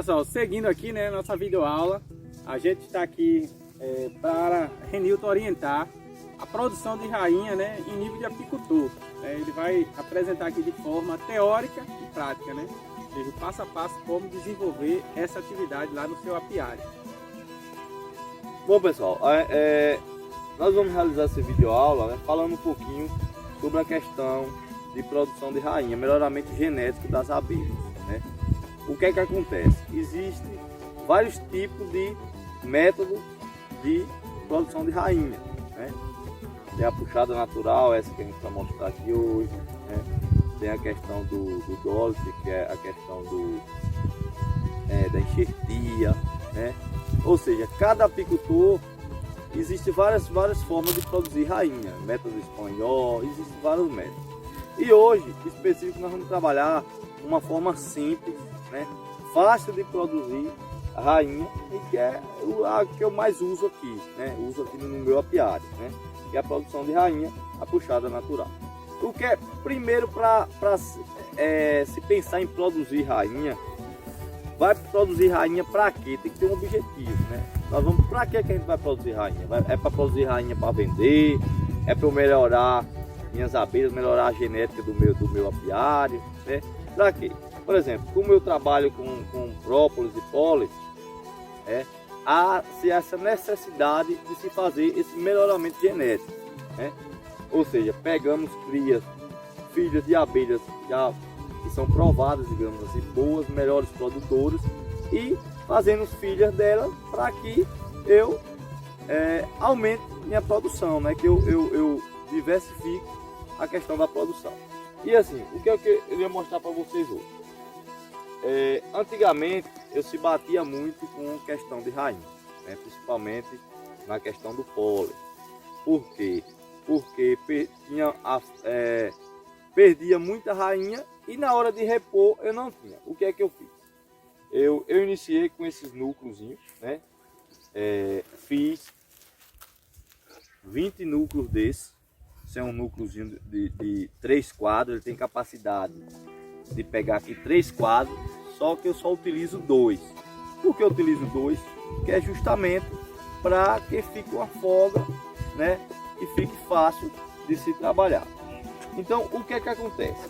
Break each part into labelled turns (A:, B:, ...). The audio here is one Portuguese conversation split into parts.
A: pessoal, seguindo aqui, né, nossa videoaula, a gente está aqui para Renilton orientar a produção de rainha, né, em nível de apicultor. Ele vai apresentar aqui de forma teórica e prática, né, ou seja, passo a passo como desenvolver essa atividade lá no seu apiário.
B: Bom pessoal, nós vamos realizar essa videoaula, né, falando um pouquinho sobre a questão de produção de rainha, melhoramento genético das abelhas, né? O que é que acontece? Existem vários tipos de métodos de produção de rainha, né? Tem a puxada natural, essa que a gente vai mostrar aqui hoje, né? Tem a questão do Dolph, que é a questão da enxertia, né? Ou seja, cada apicultor, existem várias formas de produzir rainha, método espanhol, existem vários métodos. E hoje, específico, nós vamos trabalhar uma forma simples, né, fácil de produzir rainha, e que é a que eu mais uso aqui, né, uso aqui no meu apiário, né, que é a produção de rainha, a puxada natural. O que é, primeiro, para se pensar em produzir rainha, vai produzir rainha para quê? Tem que ter um objetivo, né? Nós vamos, para que a gente vai produzir rainha? É para produzir rainha para vender? É para eu melhorar minhas abelhas, melhorar a genética do meu apiário, né? Para quê? Por exemplo, como eu trabalho com própolis e pólen, há essa necessidade de se fazer esse melhoramento genético, né? Ou seja, pegamos filhas de abelhas já que são provadas, digamos assim, boas, melhores produtoras, e fazendo filhas delas para que eu aumente minha produção, né? Que eu diversifique a questão da produção. E assim, o que eu queria mostrar para vocês hoje? Antigamente eu se batia muito com questão de rainha, né? Principalmente na questão do pólen. Por quê? Porque perdia muita rainha e na hora de repor eu não tinha. O que é que eu fiz? Eu iniciei com esses núcleozinhos, né? Fiz 20 núcleos desses. Esse é um núcleozinho de 3 quadros, ele tem capacidade de pegar aqui 3 quadros, só que eu só utilizo 2. Por que eu utilizo 2? Que é justamente para que fique uma folga, né? E fique fácil de se trabalhar. Então, o que é que acontece?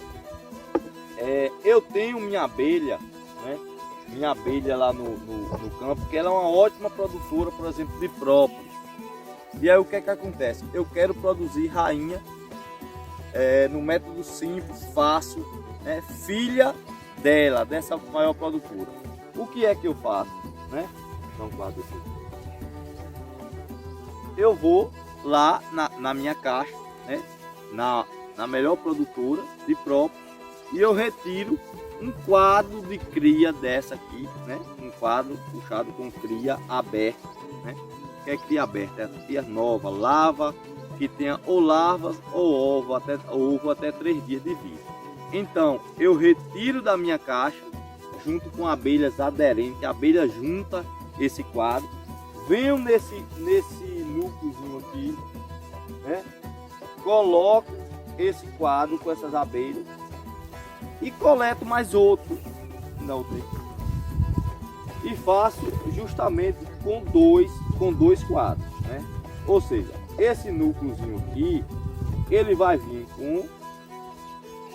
B: Eu tenho minha abelha, né? Minha abelha lá no campo, que ela é uma ótima produtora, por exemplo, de própolis. E aí o que é que acontece? Eu quero produzir rainha no método simples, fácil, né? Filha dessa maior produtora. O que é que eu faço, né? Então, guarda aqui. Eu vou lá na minha caixa, né? Na melhor produtora de própolis, e eu retiro um quadro de cria dessa aqui, né? Um quadro puxado com cria aberta, né? Que é cria aberta, é cria nova, lava, que tenha ou larvas ou ovo até 3 dias de vida. Então eu retiro da minha caixa junto com abelhas aderentes, a abelha junta esse quadro, venho nesse núcleozinho aqui, né? Coloco esse quadro com essas abelhas e coleto mais outro e faço justamente com dois quadros, né? Ou seja, esse núcleozinho aqui, ele vai vir com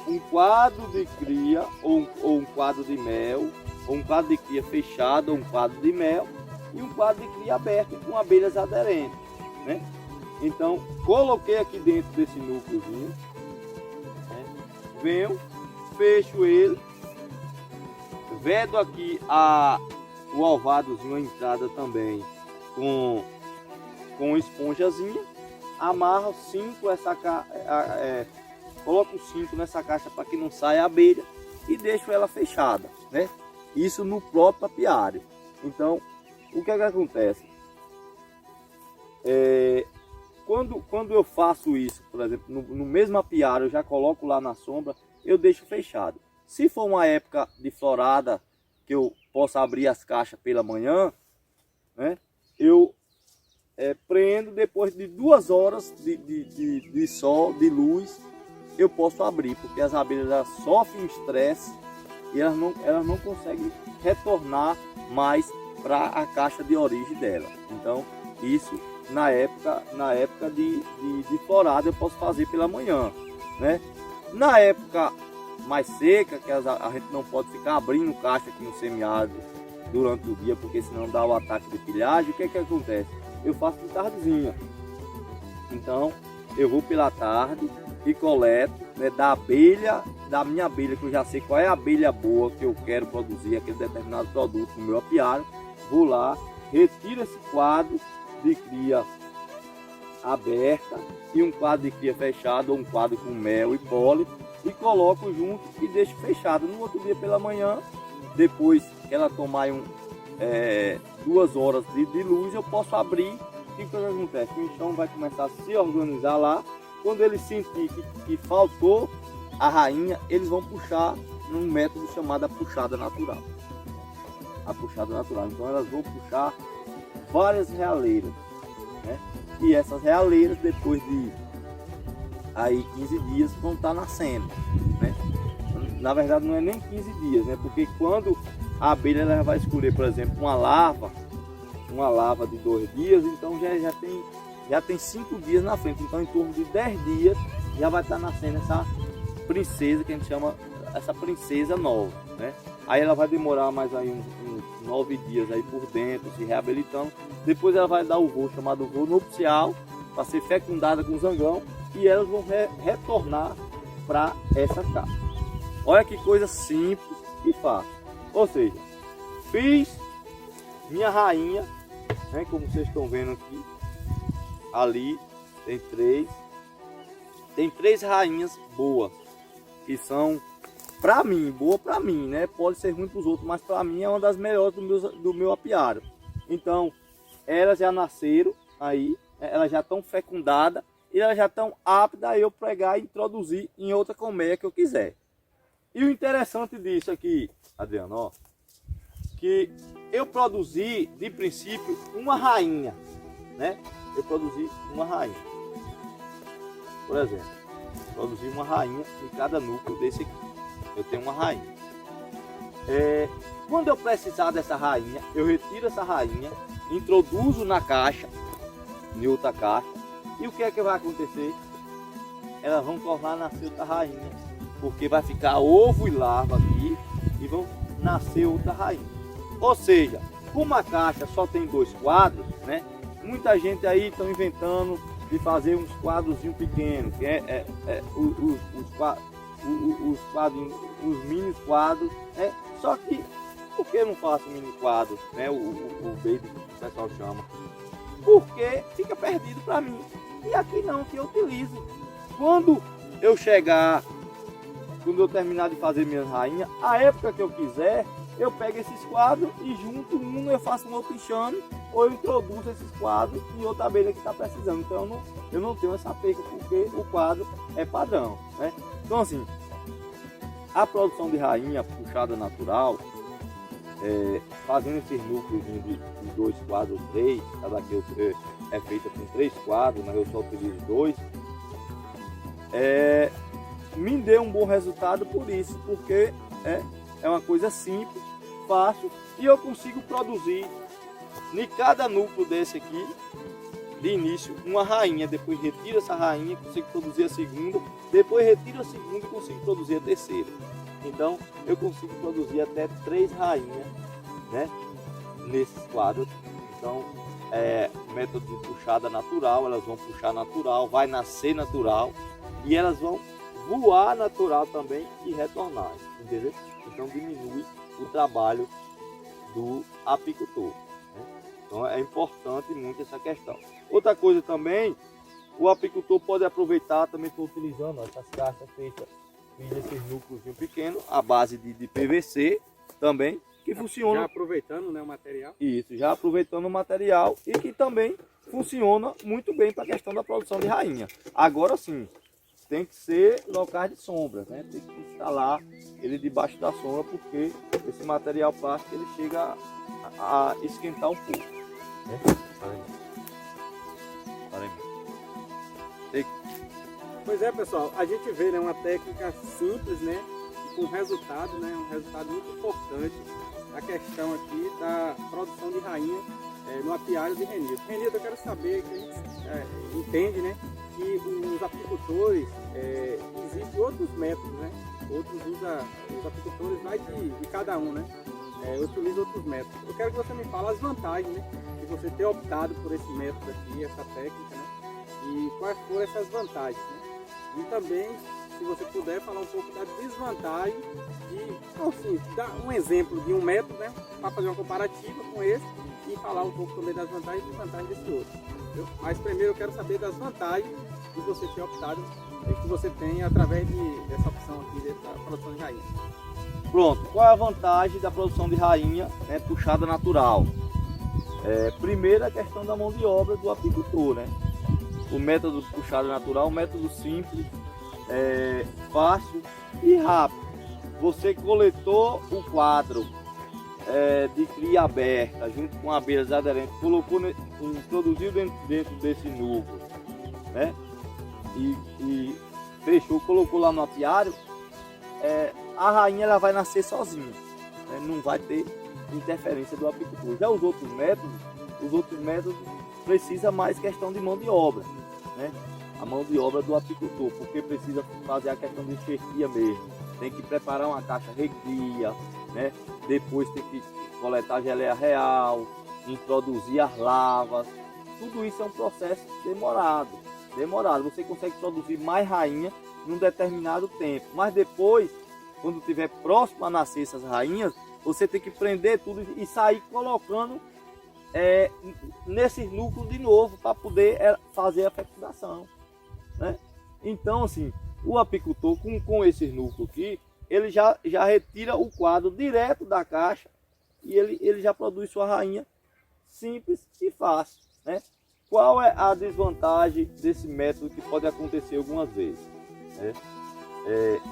B: um quadro de cria ou um quadro de mel, ou um quadro de cria fechado ou um quadro de mel, e um quadro de cria aberto com abelhas aderentes, né? Então coloquei aqui dentro desse núcleozinho, né? Venho, fecho ele, vedo aqui o alvadozinho, a entrada também com esponjazinha, amarro, cinto coloco o cinto nessa caixa para que não saia a abelha e deixo ela fechada, né? Isso no próprio apiário. Então, o que é que acontece? Quando eu faço isso, por exemplo, no mesmo apiário, eu já coloco lá na sombra, eu deixo fechado. Se for uma época de florada, que eu possa abrir as caixas pela manhã, né? Eu prendo, depois de 2 horas de sol, de luz, eu posso abrir, porque as abelhas já sofrem estresse e elas não conseguem retornar mais para a caixa de origem dela. Então isso na época de florada eu posso fazer pela manhã, né? Na época mais seca, que a gente não pode ficar abrindo caixa aqui no semiárido durante o dia, porque senão dá o ataque de pilhagem. O que que acontece? Eu faço de tardezinha. Então eu vou pela tarde e coleto, né, da minha abelha, que eu já sei qual é a abelha boa que eu quero produzir aquele determinado produto no meu apiário. Vou lá, retiro esse quadro de cria aberta e um quadro de cria fechado, ou um quadro com mel e pólen, e coloco junto e deixo fechado. No outro dia pela manhã, depois que ela tomar 2 horas de luz, eu posso abrir. O que acontece? O enxão vai começar a se organizar lá. Quando ele sentir que faltou a rainha, eles vão puxar num método chamado a puxada natural. A puxada natural. Então elas vão puxar várias realeiras, né? E essas realeiras, depois de aí 15 dias, vão estar nascendo, né? Na verdade não é nem 15 dias, né? Porque quando a abelha ela vai escolher, por exemplo, uma larva de 2 dias, então já tem 5 dias na frente. Então em torno de 10 dias já vai estar nascendo essa princesa, que a gente chama essa princesa nova, né? Aí ela vai demorar mais aí uns 9 dias aí por dentro, se reabilitando. Depois ela vai dar o voo, chamado voo nupcial, para ser fecundada com zangão, e elas vão retornar para essa caixa. Olha que coisa simples e fácil. Ou seja, fiz minha rainha, né, como vocês estão vendo aqui. Ali tem três rainhas boas, que são boa para mim, né? Pode ser ruim para os outros, mas para mim é uma das melhores do meu apiário. Então elas já nasceram aí, elas já estão fecundadas e elas já estão aptas a eu pegar e introduzir em outra colmeia que eu quiser. E o interessante disso aqui, Adriano, ó, que eu produzi de princípio uma rainha, né? Eu produzi uma rainha. Por exemplo, produzi uma rainha em cada núcleo desse aqui. Eu tenho uma rainha. Quando eu precisar dessa rainha, eu retiro essa rainha, introduzo na caixa, em outra caixa, e o que é que vai acontecer? Elas vão tornar a nascer outra rainha, porque vai ficar ovo e larva aqui e vão nascer outra rainha. Ou seja, como a caixa só tem 2 quadros, né? Muita gente aí está inventando de fazer uns quadrozinhos pequenos, que os mini quadros, né? Só que por que eu não faço mini quadro, né? O baby que o pessoal chama, porque fica perdido para mim. E aqui não, que eu utilizo. Quando eu terminar de fazer minha rainha, a época que eu quiser, eu pego esses quadros e junto eu faço um outro enxame, ou eu introduzo esses quadros em outra abelha que está precisando. Então eu não tenho essa perca, porque o quadro é padrão, né? Então assim, a produção de rainha puxada natural, fazendo esses núcleos de 2 quadros, 3, cada que é feita com 3 quadros, mas eu só utilizo 2, me deu um bom resultado por isso, porque é uma coisa simples, fácil, e eu consigo produzir em cada núcleo desse aqui, de início, uma rainha. Depois retiro essa rainha, consigo produzir a segunda, depois retiro a segunda e consigo produzir a terceira. Então eu consigo produzir até 3 rainhas, né, nesses quadros. Então método de puxada natural, elas vão puxar natural, vai nascer natural e elas vão voar natural também e retornar, entendeu? Então diminui o trabalho do apicultor, né? Então é importante muito essa questão. Outra coisa também, o apicultor pode aproveitar, também estou utilizando essas caixas feitas, fiz esses núcleos pequenos, à base de PVC também, que funciona.
A: Já aproveitando, né, o material?
B: Isso, já aproveitando o material, e que também funciona muito bem para a questão da produção de rainha. Agora sim, tem que ser locais de sombra, né? Tem que instalar ele debaixo da sombra, porque esse material plástico ele chega a esquentar um pouco, né?
A: Pois é, pessoal, a gente vê, né, uma técnica simples, né, um resultado, né? Um resultado muito importante a questão aqui da produção de rainha no apiário de Renilton. Renilton, eu quero saber, que a gente entende, né, que os apicultores, existem outros métodos, né? Os apicultores vai de cada um, né? Utiliza outros métodos. Eu quero que você me fale as vantagens, né, de você ter optado por esse método aqui, essa técnica, né? E quais foram essas vantagens, né? E também, se você puder falar um pouco da desvantagem então, assim, dar um exemplo de um método, né, para fazer uma comparativa com esse e falar um pouco também das vantagens e desvantagens desse outro. Entendeu? Mas primeiro eu quero saber das vantagens de você ter optado, que você tem através dessa opção aqui, dessa produção de rainha.
B: Pronto, qual é a vantagem da produção de rainha, né, puxada natural? Primeiro a questão da mão de obra do apicultor, né? O método puxado natural, um método simples, fácil e rápido. Você coletou o quadro de cria aberta junto com abelhas aderentes, introduziu dentro desse núcleo, né? E fechou, colocou lá no apiário, a rainha ela vai nascer sozinha, né? Não vai ter interferência do apicultor. Já os outros métodos precisa mais questão de mão de obra, né? A mão de obra do apicultor, porque precisa fazer a questão de enxertia mesmo. Tem que preparar uma caixa recria, né? Depois tem que coletar geleia real, introduzir as lavas. Tudo isso é um processo demorado. Você consegue produzir mais rainha em um determinado tempo, mas depois, quando estiver próximo a nascer essas rainhas, você tem que prender tudo e sair colocando nesses núcleos de novo para poder fazer a fecundação, né? Então, assim, o apicultor com esses núcleos aqui, ele já retira o quadro direto da caixa e ele já produz sua rainha simples e fácil, né? Qual é a desvantagem desse método que pode acontecer algumas vezes, né?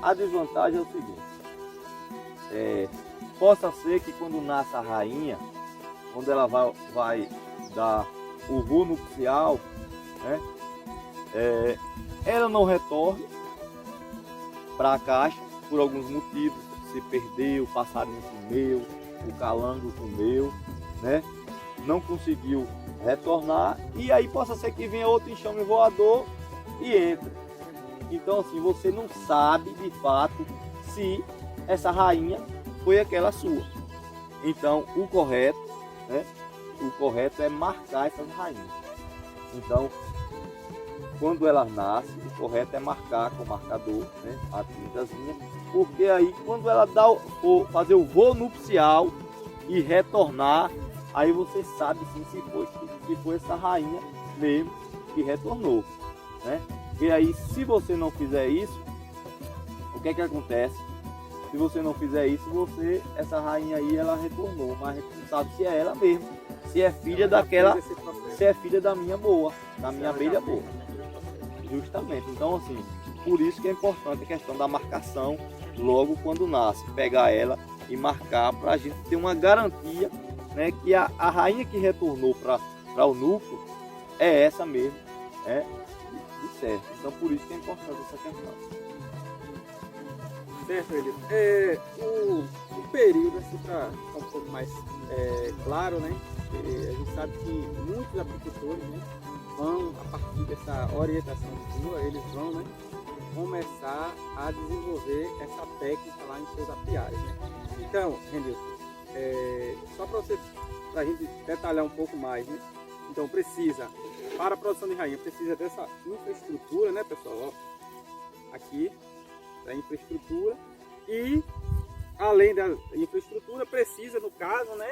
B: A desvantagem é o seguinte: possa ser que quando nasce a rainha, quando ela vai dar o voo nupcial, né, ela não retorne para a caixa por alguns motivos. Se perdeu, o passarinho comeu, o calango comeu, né, não conseguiu retornar, e aí possa ser que venha outro enxame voador e entre. Então, assim, você não sabe de fato se essa rainha foi aquela sua. Então, o correto, né, é marcar essas rainhas. Então, quando elas nascem, o correto é marcar com o marcador, né, a tintazinha, porque aí quando ela for fazer o voo nupcial e retornar, aí você sabe sim se foi essa rainha mesmo que retornou, né? E aí, se você não fizer isso, o que é que acontece? Se você não fizer isso, essa rainha aí, ela retornou, mas não sabe se é ela mesmo, se é filha se é filha da minha boa, da minha abelha boa. Justamente. Então, assim, por isso que é importante a questão da marcação logo quando nasce, pegar ela e marcar para a gente ter uma garantia, né, que a rainha que retornou para o núcleo é essa mesmo, né, de certo. Então, por isso que é importante essa questão.
A: Certo, Elito. O período, assim, para ficar um pouco mais claro, né? A gente sabe que muitos apicultores, né, vão, a partir dessa orientação sua, eles vão, né, começar a desenvolver essa técnica lá em seus apiários, né? Então, Renilton, só para a gente detalhar um pouco mais, né? Então, para a produção de rainha, precisa dessa infraestrutura, né, pessoal? Ó, aqui, da infraestrutura, e além da infraestrutura, precisa, no caso, né,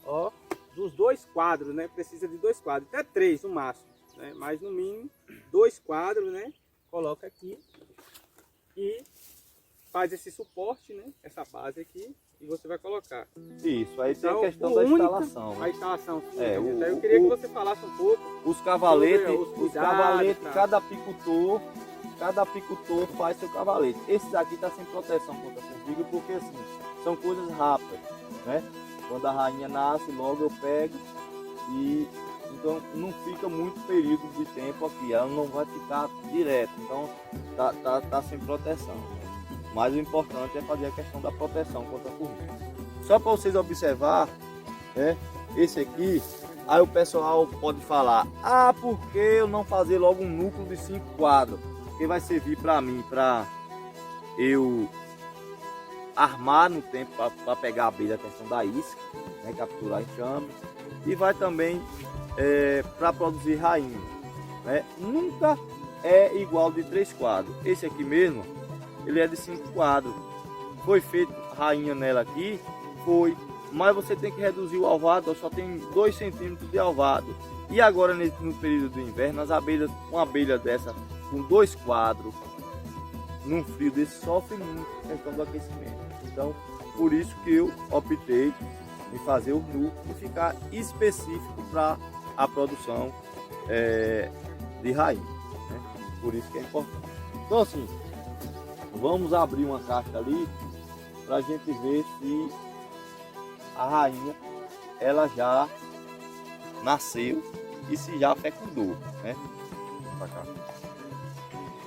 A: ó, dos 2 quadros, né? Precisa de 2 quadros, até 3 no máximo, né? Mas no mínimo 2 quadros, né? Coloca aqui e faz esse suporte, né? Essa base aqui, e você vai colocar.
B: Isso, aí
A: Então,
B: tem a questão da instalação, né?
A: A instalação. Sim,
B: eu
A: queria que você falasse um pouco.
B: Os cavaletes,
A: tá?
B: cada apicultor faz seu cavalete. Esse aqui está sem proteção contra formiga, porque assim, são coisas rápidas, né? Quando a rainha nasce, logo eu pego e então não fica muito período de tempo aqui, ela não vai ficar direto, então tá sem proteção. mas o importante é fazer a questão da proteção contra a formiga. Só para vocês observar, né, esse aqui, aí o pessoal pode falar, ah, por que eu não fazer logo um núcleo de 5 quadros? Que vai servir para mim, para eu armar no tempo para pegar a abelha, a questão da isca, né, capturar enxame, e vai também para produzir rainha, né? Nunca é igual de 3 quadros. Esse aqui mesmo, ele é de 5 quadros. Foi feito rainha nela aqui, foi, mas você tem que reduzir o alvado, só tem 2 centímetros de alvado. E agora no período do inverno, as abelhas, uma abelha dessa com 2 quadros, num frio desse, sofre muito a questão do aquecimento. Então, por isso que eu optei em fazer o núcleo e ficar específico para a produção de rainha, né? Por isso que é importante. Então, assim, vamos abrir uma caixa ali para a gente ver se a rainha ela já nasceu e se já fecundou, né? Pra cá.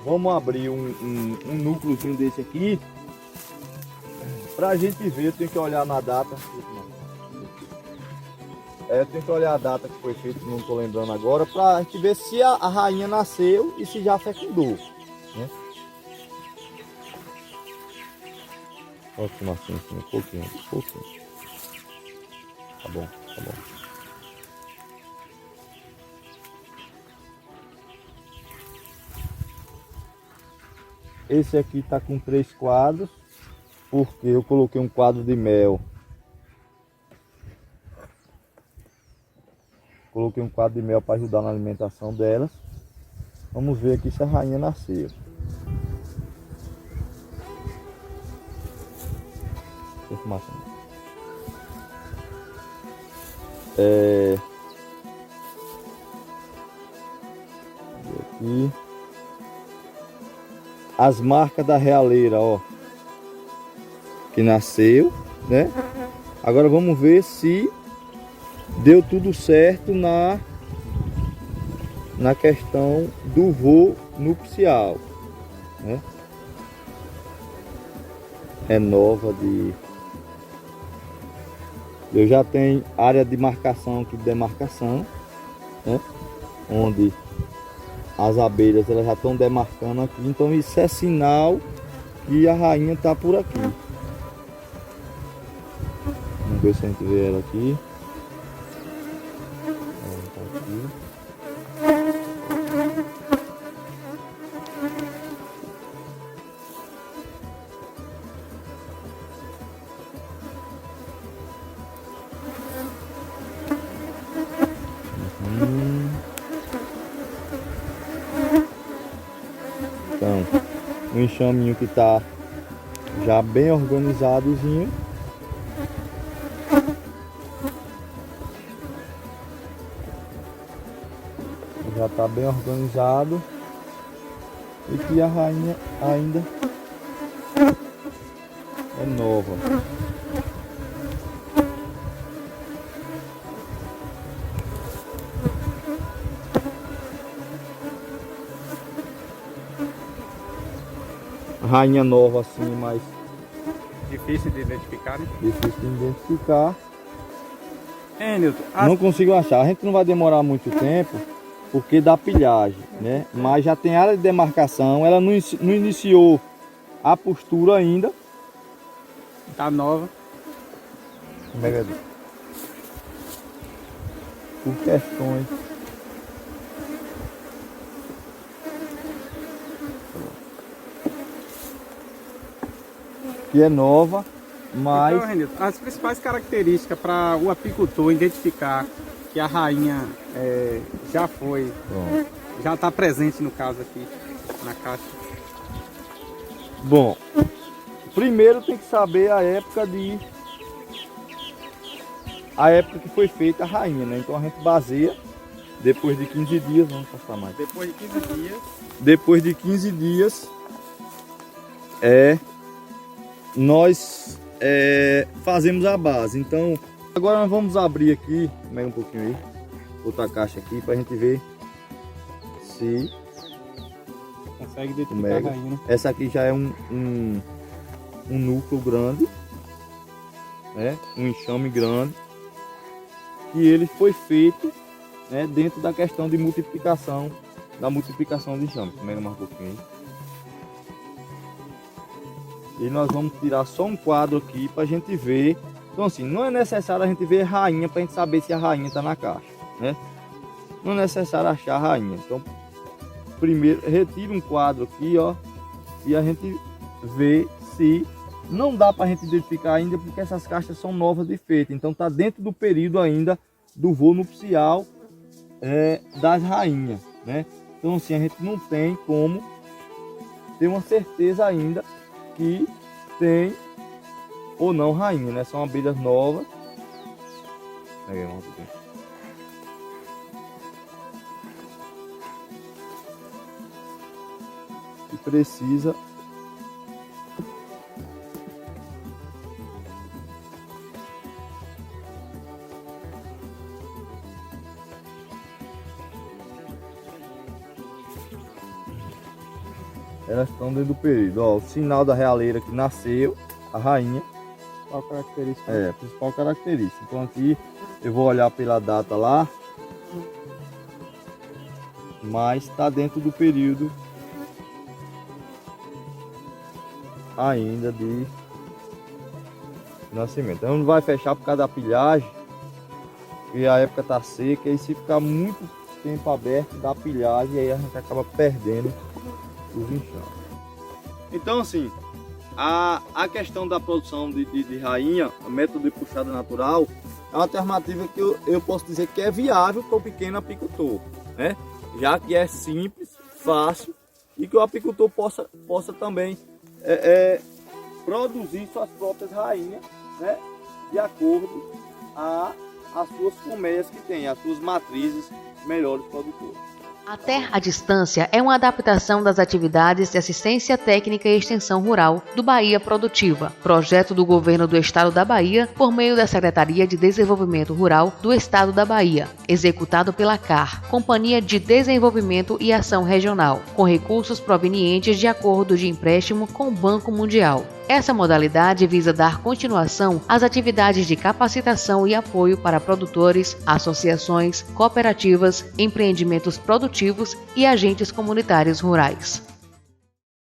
B: Vamos abrir um núcleozinho desse aqui para a gente ver. Eu tenho que olhar na data. Eu tenho que olhar a data que foi feito, não estou lembrando agora, para a gente ver se a rainha nasceu e se já fecundou, né? Ótimo, assim, um pouquinho. Tá bom. Esse aqui tá com 3 quadros, porque eu coloquei um quadro de mel. Coloquei um quadro de mel para ajudar na alimentação delas. Vamos ver aqui se a rainha nasceu. Aqui. As marcas da realeira, ó, que nasceu, né? Agora vamos ver se deu tudo certo na questão do voo nupcial, né? É nova de... Eu já tenho área de marcação aqui, de demarcação, né? Onde as abelhas elas já estão demarcando aqui, então isso é sinal que a rainha está por aqui. Vamos ver se a gente vê ela aqui. Ela tá aqui. Então, um enxaminho que tá já bem organizadozinho. Já tá bem organizado. E que a rainha ainda é nova. Rainha nova assim, mas
A: Difícil de identificar, né?
B: difícil de identificar.
A: Nilton,
B: Não consigo achar. A gente não vai demorar muito tempo porque dá pilhagem, né? Mas já tem área de demarcação. Ela não iniciou a postura ainda.
A: tá nova.
B: Como é que é? Por questões que é nova, mas
A: Então, Renilton, as principais características para o apicultor identificar que a rainha já foi,
B: pronto.
A: já está presente no caso aqui na caixa.
B: Bom, primeiro tem que saber a época que foi feita a rainha, né? Então a gente baseia depois de 15 dias, vamos passar mais.
A: Depois de 15 dias,
B: Depois de 15 dias nós fazemos a base. Então agora nós vamos abrir aqui, pega um pouquinho aí, outra caixa aqui para a gente ver se
A: consegue identificar a rainha, né?
B: essa aqui já é um um núcleo grande, né, um enxame grande, e ele foi feito, né, dentro da questão de multiplicação, da multiplicação de enxame. Primeiro mais um pouquinho. E nós vamos tirar só um quadro aqui para a gente ver. Então assim, não é necessário a gente ver rainha para a gente saber se a rainha está na caixa, né? Não é necessário achar a rainha. Então, primeiro retira um quadro aqui, ó, e a gente vê se não dá para a gente identificar ainda, porque essas caixas são novas de feito. Então está dentro do período ainda do voo nupcial das rainhas, né? Então assim, a gente não tem como ter uma certeza ainda que tem ou não rainha, né? São abelhas novas. E precisa elas estão dentro do período. Ó, o sinal da realeira que nasceu, a rainha.
A: Qual a característica?
B: É, a principal característica. Então aqui eu vou olhar pela data lá, mas está dentro do período ainda de nascimento. Então não vai fechar por causa da pilhagem, e a época está seca, e se ficar muito tempo aberto da pilhagem, aí a gente acaba perdendo os enxames. Então assim, a questão da produção de rainha, o método de puxada natural, é uma alternativa que eu posso dizer que é viável para o pequeno apicultor, né? Já que é simples, fácil, e que o apicultor possa também produzir suas próprias rainhas, né? De acordo às suas colmeias que tem, as suas matrizes melhores produtoras.
C: A Terra à Distância é uma adaptação das atividades de assistência técnica e extensão rural do Bahia Produtiva, projeto do Governo do Estado da Bahia por meio da Secretaria de Desenvolvimento Rural do Estado da Bahia, executado pela CAR, Companhia de Desenvolvimento e Ação Regional, com recursos provenientes de acordo de empréstimo com o Banco Mundial. Essa modalidade visa dar continuação às atividades de capacitação e apoio para produtores, associações, cooperativas, empreendimentos produtivos e agentes comunitários rurais.